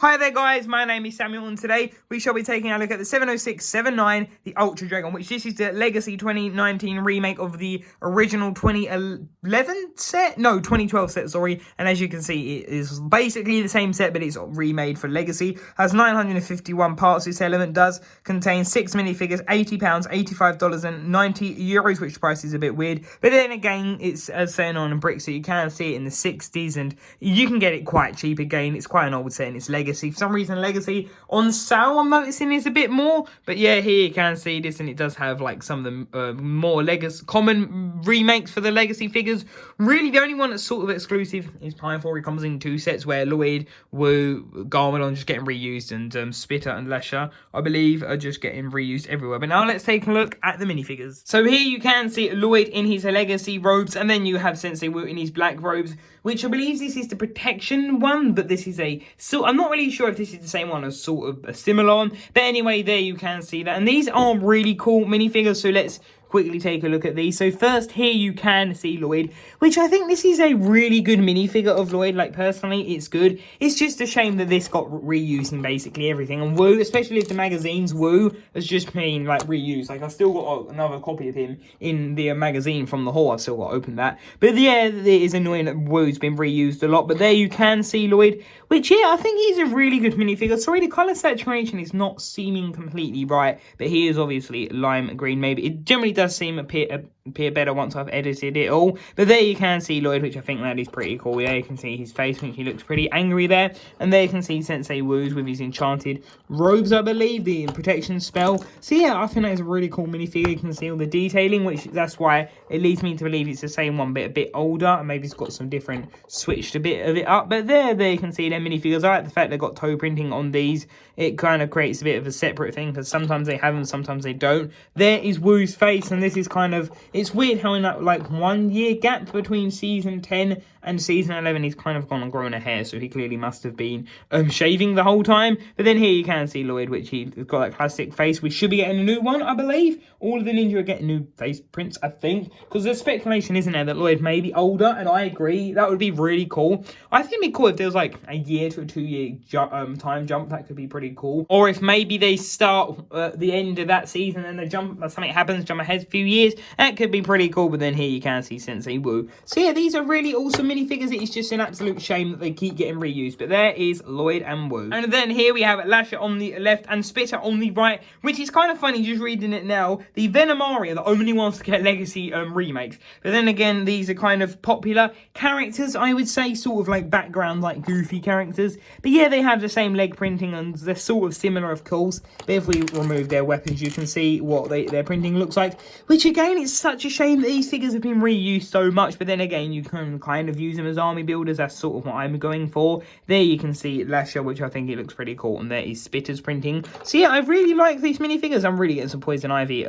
Hi there guys, my name is Samuel and today we shall be taking a look at the 70679, the Ultra Dragon, which this is the Legacy 2019 remake of the original 2011 set? No, 2012 set, sorry. And as you can see, it is basically the same set, but it's remade for Legacy. Has 951 parts, this element does contain 6 minifigures, £80, $85.90, which price is a bit weird. But then again, it's set on bricks, so you can see it in the 60s, and you can get it quite cheap again. It's quite an old set and it's Legacy. For some reason, Legacy on sale, I'm noticing, is a bit more. But yeah, here you can see this, and it does have like some of the more common remakes for the Legacy figures. Really, the only one that's sort of exclusive is Time For. It comes in 2 sets where Lloyd, Wu, Garmadon just getting reused, and Spitter and Lesher, I believe, are just getting reused everywhere. But now let's take a look at the minifigures. So here you can see Lloyd in his Legacy robes, and then you have Sensei Wu in his black robes, which I believe this is the protection one, but this is I'm not really sure if this is the same one as sort of a similar one. But anyway, there you can see that. And these are really cool minifigures, so let's quickly take a look at these. So first, here you can see Lloyd, which I think this is a really good minifigure of Lloyd. Like, personally, it's good. It's just a shame that this got reused in basically everything. And Wu, especially if the magazine's Wu, has just been, like, reused. Like, I've still got another copy of him in the magazine from the haul. I've still got to open that. But yeah, it is annoying that Wu's been reused a lot. But there you can see Lloyd, which, yeah, I think he's a really good minifigure. Sorry, the colour saturation is not seeming completely right. But he is obviously lime green, maybe. It generally does seem appear better once I've edited it all. But there you can see Lloyd, which I think that is pretty cool. There you can see his face, which he looks pretty angry there. And there you can see Sensei Wu's with his enchanted robes, I believe, the protection spell. So yeah, I think that is a really cool minifigure. You can see all the detailing, which that's why it leads me to believe it's the same one, but a bit older, and maybe it's got some different, switched a bit of it up. But there you can see their minifigures. I like the fact they've got toe printing on these. It kind of creates a bit of a separate thing, because sometimes they have them, sometimes they don't. There is Wu's face, and this is kind of, it's weird how in that like 1 year gap between season 10 and season 11 he's kind of gone and grown a hair, so he clearly must have been shaving the whole time. But then here you can see Lloyd, which he's got that classic face. We should be getting a new one, I believe. All of the ninja are getting new face prints, I think, because there's speculation, isn't there, that Lloyd may be older, and I agree, that would be really cool. I think it'd be cool if there was like a year to a 2 year time jump. That could be pretty cool. Or if maybe they start at the end of that season and they something happens, jump ahead a few years, that could be pretty cool. But then here you can see Sensei Wu. So yeah, these are really awesome minifigures. It's just an absolute shame that they keep getting reused. But there is Lloyd and Wu. And then here we have Lasher on the left and Spitter on the right, which is kind of funny just reading it now. The Venomari are the only ones to get Legacy remakes. But then again, these are kind of popular characters, I would say, sort of like background, like goofy characters. But yeah, they have the same leg printing and they're sort of similar, of course. But if we remove their weapons, you can see what their printing looks like. Which again, it's such a shame that these figures have been reused so much. But then again, you can kind of use them as army builders. That's sort of what I'm going for. There you can see Lasher, which I think it looks pretty cool. And there is Spitter's printing. So yeah, I really like these minifigures. I'm really getting some Poison Ivy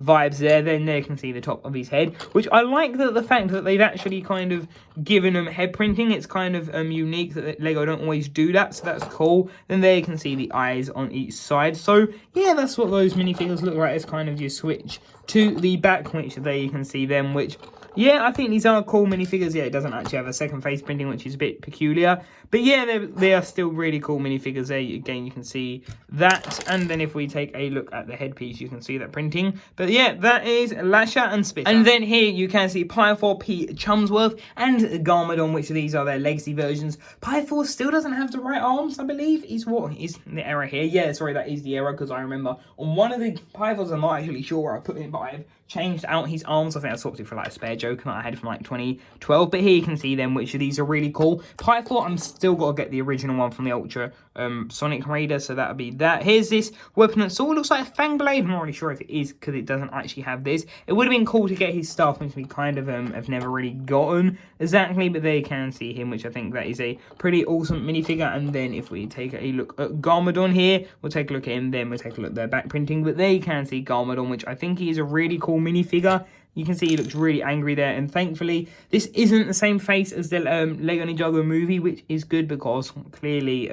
vibes there. Then there you can see the top of his head, which I like the fact that they've actually kind of given him head printing. It's kind of unique that Lego don't always do that, so that's cool. Then there you can see the eyes on each side. So yeah, that's what those minifigures look like. It's kind of your switch to the back, which there you can see them, which yeah, I think these are cool minifigures. Yeah, it doesn't actually have a second face printing, which is a bit peculiar. But yeah, they are still really cool minifigures there. Again, you can see that. And then if we take a look at the headpiece, you can see that printing. But yeah, that is Lasher and Spitter. And then here you can see Pythor P. Chumsworth and Garmadon, which these are their Legacy versions. Pythor still doesn't have the right arms, I believe. Is what is the error here? Yeah, sorry, that is the error, because I remember on one of the Pythors, I'm not actually sure where I put it, but I've changed out his arms. I think I swapped it for like a spare joke that I had from like 2012. But here you can see them, which of these are really cool. Pythor, I'm still got to get the original one from the Ultra Sonic Raider, so that'll be that. Here's this weapon that sort of looks like a Fang Blade. I'm not really sure if it is, because it doesn't actually have this. It would have been cool to get his stuff, which we kind of have never really gotten exactly. But there you can see him, which I think that is a pretty awesome minifigure. And then if we take a look at Garmadon here, we'll take a look at him, then we'll take a look at their back printing. But there you can see Garmadon, which I think is a really cool minifigure. You can see he looks really angry there, and thankfully this isn't the same face as the Lego Ninjago movie, which is good, because clearly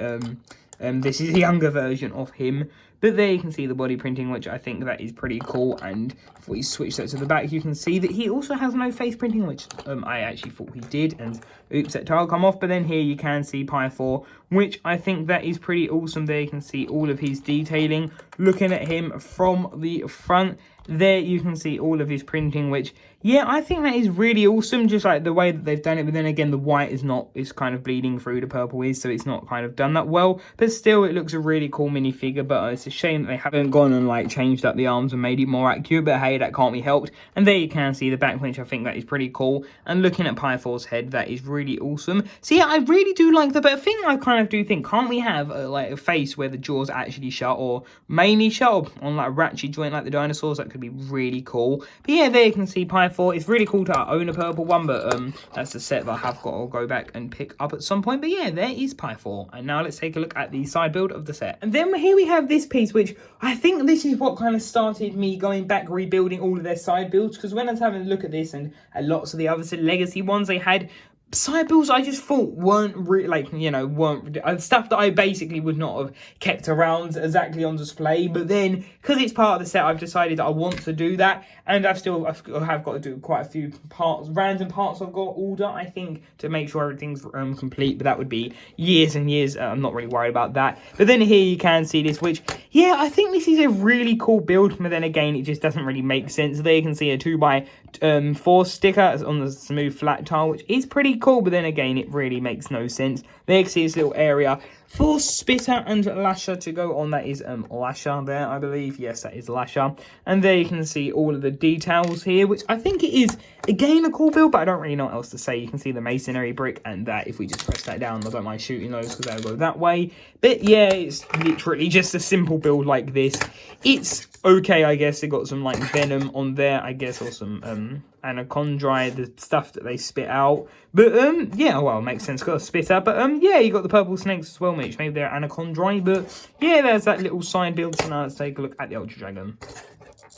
This is a younger version of him. But there you can see the body printing, which I think that is pretty cool. And if we switch that to the back, you can see that he also has no face printing, which I actually thought he did. And oops, that tile come off. But then here you can see Pi 4, which I think that is pretty awesome. There you can see all of his detailing. Looking at him from the front, there you can see all of his printing, which, yeah, I think that is really awesome, just like the way that they've done it. But then again, the white is kind of bleeding through, the purple is, so it's not kind of done that well. But still, it looks a really cool minifigure. But it's a shame that they haven't gone and like changed up the arms and made it more accurate. But hey, that can't be helped. And there you can see the back, which I think that is pretty cool. And looking at Pi 4's head, that is really awesome. So yeah, I really do like that. But a thing I kind of do think, can't we have like a face where the jaws are actually shut, or mainly shut, or on like a ratchet joint like the dinosaurs? That could be really cool. But yeah, there you can see Pi 4. It's really cool to own a purple one, but that's the set that I have got to go back and pick up at some point. But yeah, there is Pi 4. And now let's take a look at the side build of the set. And then here we have this piece, which I think this is what kind of started me going back, rebuilding all of their side builds. Because when I was having a look at this and lots of the other legacy ones, they had side builds I just thought weren't really, like, you know, weren't stuff that I basically would not have kept around exactly on display. But then, because it's part of the set, I've decided that I want to do that. And I have got to do quite a few parts, random parts I've got to order, I think, to make sure everything's complete. But that would be years and years. I'm not really worried about that. But then here you can see this, which, yeah, I think this is a really cool build. But then again, it just doesn't really make sense. There you can see a 2x4 sticker on the smooth flat tile, which is pretty cool. But then again, it really makes no sense. There you can see this little area for Spitter and Lasher to go on. That is Lasher there, I believe. Yes, that is Lasher. And there you can see all of the details here, which I think it is, again, a cool build, but I don't really know what else to say. You can see the masonry brick, and that, if we just press that down, I don't mind shooting those because they'll go that way. But yeah, it's literally just a simple build like this. It's okay, I guess. They got some like venom on there, I guess, or some anacondrae, the stuff that they spit out. But yeah, well, it makes sense, got a spitter. But yeah, you got the purple snakes as well, Mitch. Maybe they're anacondrae. But yeah, there's that little side build. So now let's take a look at the Ultra Dragon.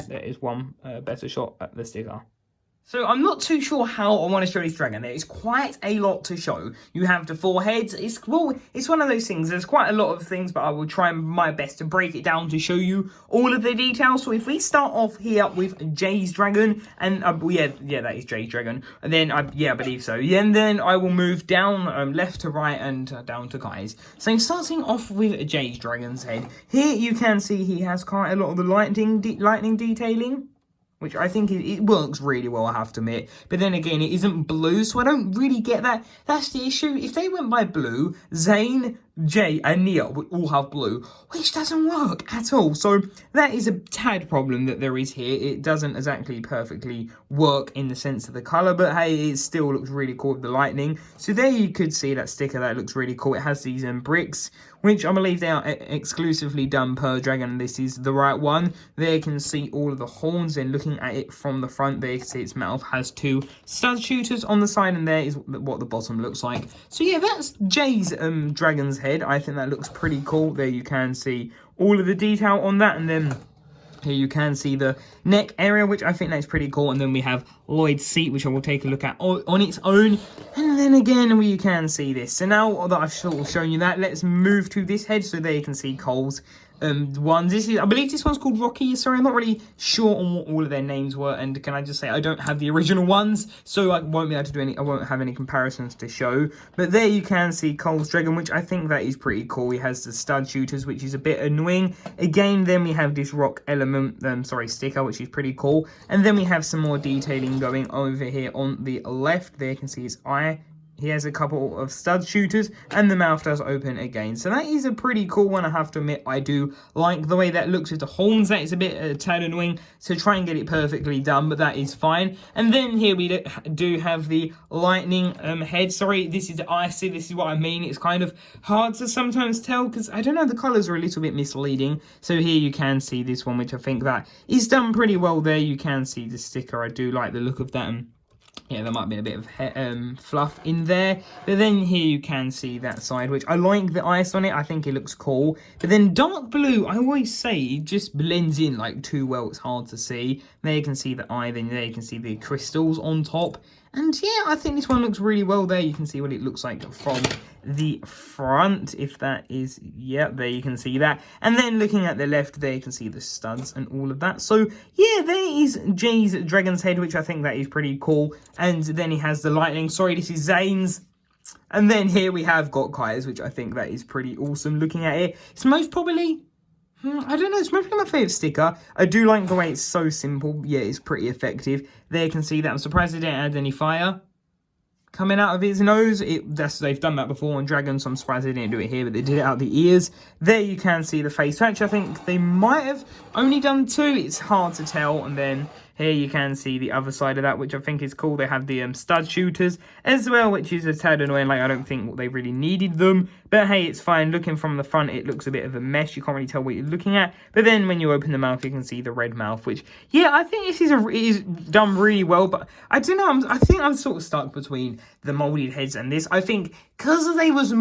There is one better shot at the sticker. So I'm not too sure how I want to show this dragon. There is quite a lot to show. You have the 4 heads. It's one of those things. There's quite a lot of things, but I will try my best to break it down to show you all of the details. So if we start off here with Jay's dragon, and yeah, that is Jay's dragon. And then yeah, I believe so. Yeah, and then I will move down left to right and down to Kai's. So starting off with Jay's dragon's head, here you can see he has quite a lot of the lightning detailing, which I think it works really well, I have to admit. But then again, it isn't blue, so I don't really get that. That's the issue. If they went by blue, Zane, Jay, and Nia would all have blue, which doesn't work at all. So that is a tad problem that there is here. It doesn't exactly perfectly work in the sense of the colour, but hey, it still looks really cool with the lightning. So there you could see that sticker. That looks really cool. It has these bricks, which I believe they are exclusively done per dragon. This is the right one. There you can see all of the horns, and looking at it from the front, there you can see its mouth has 2 stud shooters on the side, and there is what the bottom looks like. So yeah, that's Jay's dragon's head. I think that looks pretty cool. There you can see all of the detail on that, and then here you can see the neck area, which I think that's pretty cool. And then we have Lloyd's seat, which I will take a look at on its own. And then again, you can see this. So now that I've sort of shown you that, let's move to this head. So there you can see Cole's ones. I believe this one's called Rocky. Sorry, I'm not really sure on what all of their names were. And can I just say, I don't have the original ones, so I won't be able to do any. I won't have any comparisons to show. But there you can see Cole's dragon, which I think that is pretty cool. He has the stud shooters, which is a bit annoying. Again, then we have this rock element, sticker, which is pretty cool. And then we have some more detailing going over here on the left. There you can see his eye. He has a couple of stud shooters, and the mouth does open again. So that is a pretty cool one, I have to admit. I do like the way that looks with the horns. That is a bit tad annoying, so try and get it perfectly done, but that is fine. And then here we do have the lightning head. Sorry, this is icy. This is what I mean. It's kind of hard to sometimes tell because, I don't know, the colours are a little bit misleading. So here you can see this one, which I think that is done pretty well there. You can see the sticker. I do like the look of that. Yeah, there might be a bit of fluff in there. But then here you can see that side, which I like the ice on it. I think it looks cool. But then dark blue, I always say, it just blends in like too well. It's hard to see. There you can see the eye. Then there you can see the crystals on top. And yeah, I think this one looks really well there. You can see what it looks like from the front, if that is, yeah, there you can see that. And then looking at the left there, you can see the studs and all of that. So yeah, there is Jay's dragon's head, which I think that is pretty cool. And then he has the lightning. Sorry, this is Zane's. And then here we have got Kai's, which I think that is pretty awesome. Looking at it, it's most probably, I don't know, it's most probably my favourite sticker. I do like the way it's so simple. Yeah, it's pretty effective. There you can see that. I'm surprised they didn't add any fire coming out of his nose. They've done that before on dragons, so I'm surprised they didn't do it here, but they did it out the ears. There you can see the face patch. I think they might have only done 2. It's hard to tell. And then here you can see the other side of that, which I think is cool. They have the stud shooters as well, which is a tad annoying. Like, I don't think they really needed them. But hey, it's fine. Looking from the front, it looks a bit of a mess. You can't really tell what you're looking at. But then when you open the mouth, you can see the red mouth, which, yeah, I think this is done really well. But I don't know. I think I'm sort of stuck between the molded heads and this. I think because they was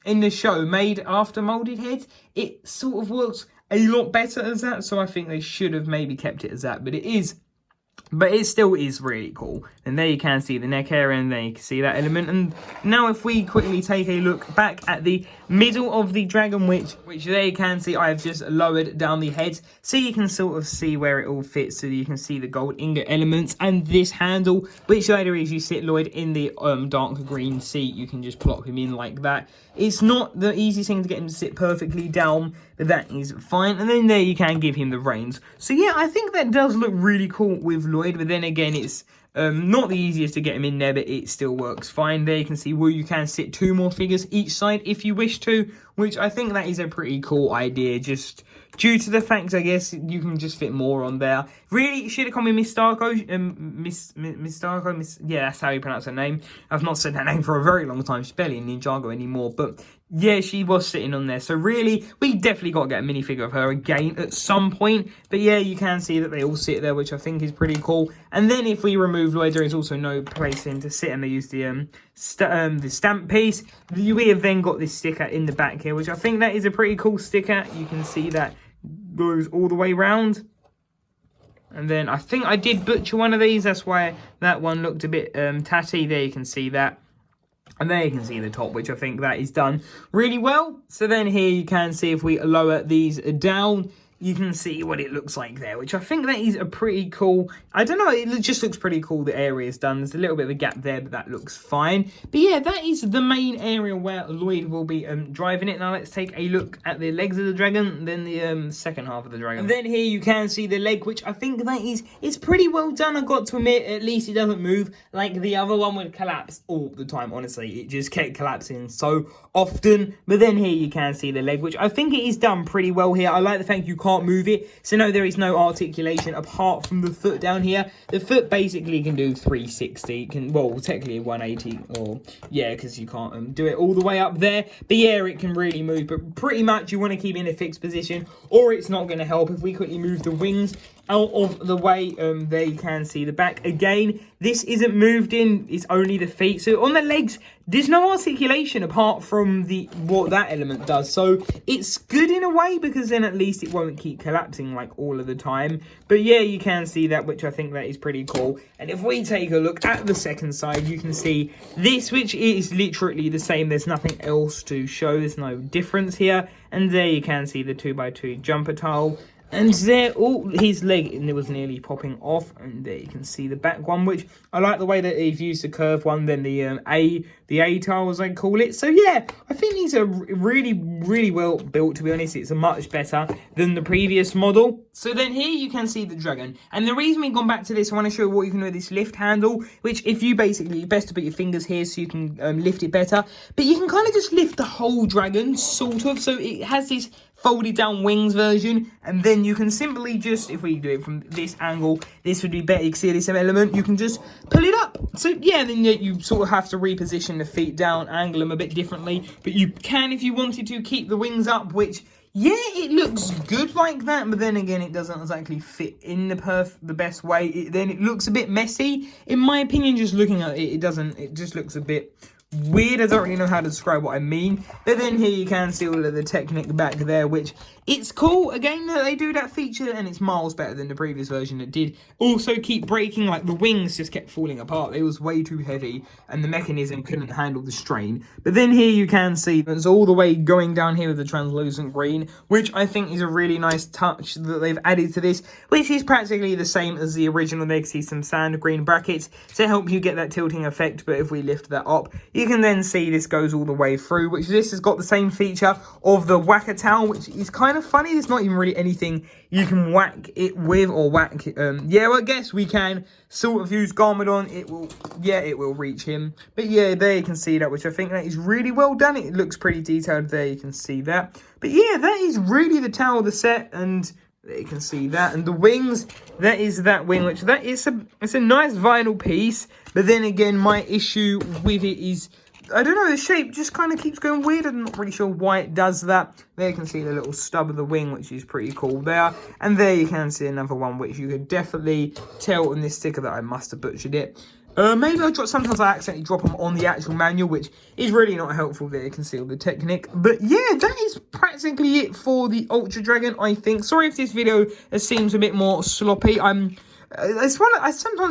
in the show made after molded heads, it sort of works a lot better as that, so I think they should have maybe kept it as that, but it still is really cool. And there you can see the neck area, and there you can see that element. And now if we quickly take a look back at the middle of the dragon, which there you can see I have just lowered down the head, so you can sort of see where it all fits. So you can see the gold ingot elements and this handle, which later is you sit Lloyd in the dark green seat. You can just plop him in like that. It's not the easiest thing to get him to sit perfectly down, but that is fine. And then there you can give him the reins. So yeah, I think that does look really cool with Lloyd, but then again, it's not the easiest to get him in there, but it still works fine. There you can see where you can sit 2 more figures each side if you wish to, which I think that is a pretty cool idea, just due to the fact, I guess, you can just fit more on there. Really, it should have come with Miss Starco. Yeah, that's how you pronounce her name. I've not said that name for a very long time. She's barely in Ninjago anymore, but yeah, she was sitting on there. So really, we definitely got to get a minifigure of her again at some point. But yeah, you can see that they all sit there, which I think is pretty cool. And then if we remove Lloyd, there is also no place in to sit, and they use the stamp piece. We have then got this sticker in the back here, which I think that is a pretty cool sticker. You can see that goes all the way round. And then I think I did butcher one of these. That's why that one looked a bit tatty. There you can see that. And there you can see the top, which I think that is done really well. So then here you can see if we lower these down, you can see what it looks like there, which I think that is a pretty cool, I don't know, it just looks pretty cool. The area is done. There's a little bit of a gap there, but that looks fine. But yeah, that is the main area where Lloyd will be driving it. Now let's take a look at the legs of the dragon, then the second half of the dragon. And then here you can see the leg, which I think that is pretty well done. I've got to admit, at least it doesn't move like the other one would collapse all the time. Honestly, it just kept collapsing so often. But then here you can see the leg, which I think it is done pretty well here. I like the fact you can't move it, so no, there is no articulation apart from the foot down here. The foot basically can do 360, well, technically 180, or yeah, because you can't do it all the way up there. But yeah, it can really move, but pretty much you want to keep it in a fixed position, or it's not going to help. If we quickly move the wings out of the way, there you can see the back again. This isn't moved in, it's only the feet. So on the legs, there's no articulation apart from what that element does. So it's good in a way, because then at least it won't keep collapsing like all of the time. But yeah, you can see that, which I think that is pretty cool. And if we take a look at the second side, you can see this, which is literally the same. There's nothing else to show. There's no difference here. And there you can see the 2x2 jumper tile. And there, his leg, and it was nearly popping off. And there you can see the back one, which I like the way that he's used the curved one, then the A tile, as I call it. So yeah, I think these are really, really well built, to be honest. It's much better than the previous model. So then here you can see the dragon. And the reason we've gone back to this, I want to show you what you can do with this lift handle, which if you basically, best to put your fingers here so you can lift it better. But you can kind of just lift the whole dragon, sort of. So it has this folded down wings version, and then you can simply just, if we do it from this angle, this would be better. You can see this element, you can just pull it up. So yeah, then you sort of have to reposition the feet down, angle them a bit differently, but you can, if you wanted to, keep the wings up, which yeah, it looks good like that, but then again, it doesn't exactly fit in the best way. Then it looks a bit messy, in my opinion. Just looking at it, it just looks a bit weird. I don't really know how to describe what I mean. But then here you can see all of the Technic back there, which it's cool again that they do that feature, and it's miles better than the previous version that did also keep breaking. Like the wings just kept falling apart. It was way too heavy and the mechanism couldn't handle the strain. But then here you can see it's all the way going down here with the translucent green, which I think is a really nice touch that they've added to this, which is practically the same as the original. There you see some sand green brackets to help you get that tilting effect, but if we lift that up, you can then see this goes all the way through, which this has got the same feature of the whacker towel, which is kind of funny. There's not even really anything you can whack it with, or whack, yeah, well, I guess we can sort of use Garmadon. It will reach him. But yeah, there you can see that, which I think that is really well done. It looks pretty detailed there, you can see that. But yeah, that is really the towel of the set, and there you can see that. And the wings, that is that wing, which it's a nice vinyl piece. But then again, my issue with it is, I don't know, the shape just kind of keeps going weird. I'm not really sure why it does that. There you can see the little stub of the wing, which is pretty cool there. And there you can see another one, which you could definitely tell on this sticker that I must have butchered it. Maybe sometimes I accidentally drop them on the actual manual, which is really not helpful. There you can see all the Technic. But yeah, that is practically it for the Ultra Dragon, I think. Sorry if this video seems a bit more sloppy. Sometimes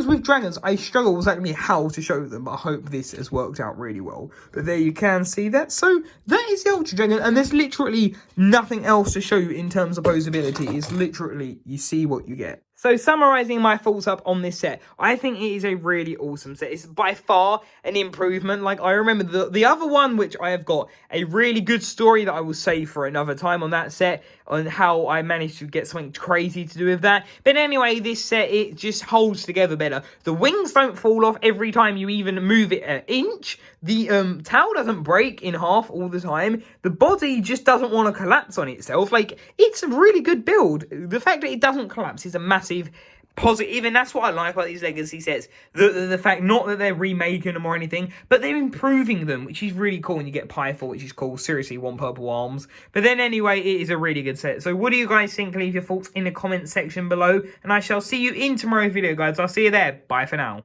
with dragons, I struggle exactly how to show them, but I hope this has worked out really well. But there you can see that. So that is the Ultra Dragon, and there's literally nothing else to show you in terms of posability. It's literally, you see what you get. So summarising my thoughts up on this set, I think it is a really awesome set. It's by far an improvement. Like, I remember the other one, which I have got a really good story that I will save for another time on that set, on how I managed to get something crazy to do with that. But anyway, this set, it just holds together better. The wings don't fall off every time you even move it an inch. The towel doesn't break in half all the time. The body just doesn't want to collapse on itself. Like, it's a really good build. The fact that it doesn't collapse is a massive positive, and that's what I like about these legacy sets. The fact, not that they're remaking them or anything, but they're improving them, which is really cool. And you get Pythor, which is cool. Seriously, one purple arms. But then anyway, it is a really good set. So what do you guys think? Leave your thoughts in the comment section below, and I shall see you in tomorrow's video, guys. I'll see you there. Bye for now.